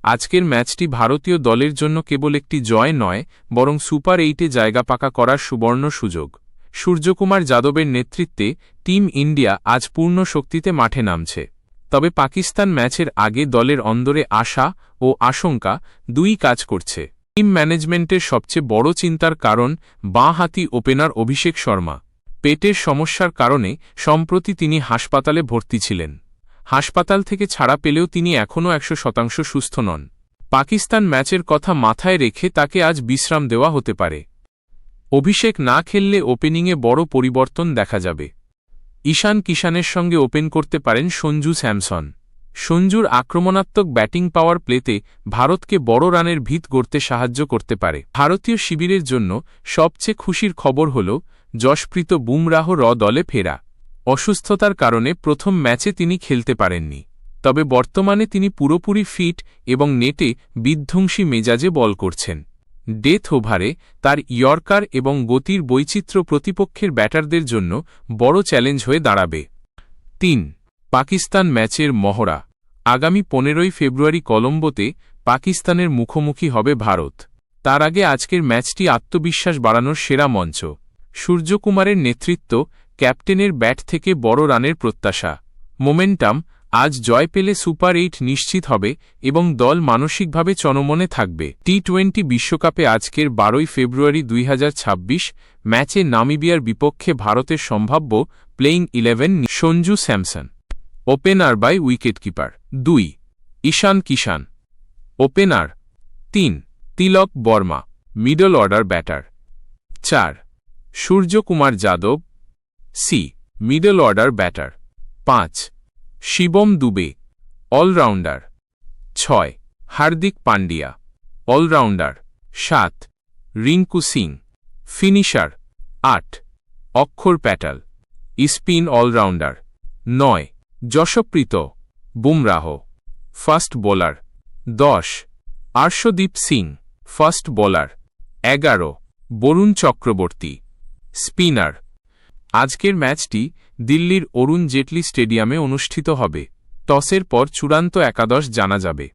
আজকের ম্যাচটি ভারতীয় দলের জন্য কেবল একটি জয় নয়, বরং সুপার 8-এ জায়গা পাকা করার সুবর্ণ সুযোগ। সূর্যকুমার যাদবের নেতৃত্বে টিম ইন্ডিয়া আজ পূর্ণ শক্তিতে মাঠে নামছে। তবে পাকিস্তান ম্যাচের আগে দলের অন্দরে আশা ও আশঙ্কা দুই কাজ করছে। টিম ম্যানেজমেন্টের সবচেয়ে বড় চিন্তার কারণ বাঁ-হাতি ওপেনার অভিষেক শর্মা। পেটের সমস্যার কারণে সম্প্রতি তিনি হাসপাতালে ভর্তি ছিলেন। হাসপাতাল থেকে ছাড়া পেলেও তিনি এখনও 100% সুস্থ নন। পাকিস্তান ম্যাচের কথা মাথায় রেখে তাকে আজ বিশ্রাম দেওয়া হতে পারে। অভিষেক না খেললে ওপেনিংয়ে বড় পরিবর্তন দেখা যাবে। ঈশান কিষানের সঙ্গে ওপেন করতে পারেন সঞ্জু স্যামসন। সঞ্জুর আক্রমণাত্মক ব্যাটিং পাওয়ার প্লেতে ভারতকে বড় রানের ভিত গড়তে সাহায্য করতে পারে। ভারতীয় শিবিরের জন্য সবচেয়ে খুশির খবর হল যশপ্রীত বুমরাহ দলে ফেরা। অসুস্থতার কারণে প্রথম ম্যাচে তিনি খেলতে পারেননি। তবে বর্তমানে তিনি পুরোপুরি ফিট এবং নেটে বিধ্বংসী মেজাজে বল করছেন। ডেথ ওভারে তার ইয়র্কার এবং গতির বৈচিত্র্য প্রতিপক্ষের ব্যাটারদের জন্য বড় চ্যালেঞ্জ হয়ে দাঁড়াবে। ৩. পাকিস্তান ম্যাচের মহড়া। আগামী 15 ফেব্রুয়ারি কলম্বোতে পাকিস্তানের মুখোমুখি হবে ভারত। তার আগে আজকের ম্যাচটি আত্মবিশ্বাস বাড়ানোর সেরা মঞ্চ। সূর্যকুমারের নেতৃত্ব, ক্যাপ্টেনের ব্যাট থেকে বড় রানের প্রত্যাশা। মোমেন্টাম। আজ জয় পেলে সুপার 8 নিশ্চিত হবে এবং দল মানসিকভাবে চনমনে থাকবে। টি-20 বিশ্বকাপে আজকের 12 ফেব্রুয়ারি 2026 ম্যাচে নামিবিয়ার বিপক্ষে ভারতের সম্ভাব্য playing 11 Sanju Samson, opener by wicketkeeper. 2. Ishan Kishan, opener. 3. Tilak Varma, middle order batter. 4. Suryakumar Yadav, C, middle order batter. 5. Shivam Dube, allrounder. 6. Hardik Pandya, allrounder. 7. Rinku Singh, finisher. 8. Axar Patel, spin allrounder. 9. Jasprit Bumrah, fast bowler. 10. Arshdeep Singh, fast bowler. 11. Varun Chakravarthy, spinner. আজকের ম্যাচটি দিল্লির অরুণ জেটলি স্টেডিয়ামে অনুষ্ঠিত হবে। টসের পর চূড়ান্ত একাদশ জানা যাবে।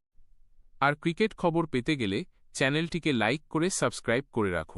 আর ক্রিকেট খবর পেতে গেলে চ্যানেলটিকে লাইক করে সাবস্ক্রাইব করে রাখুন।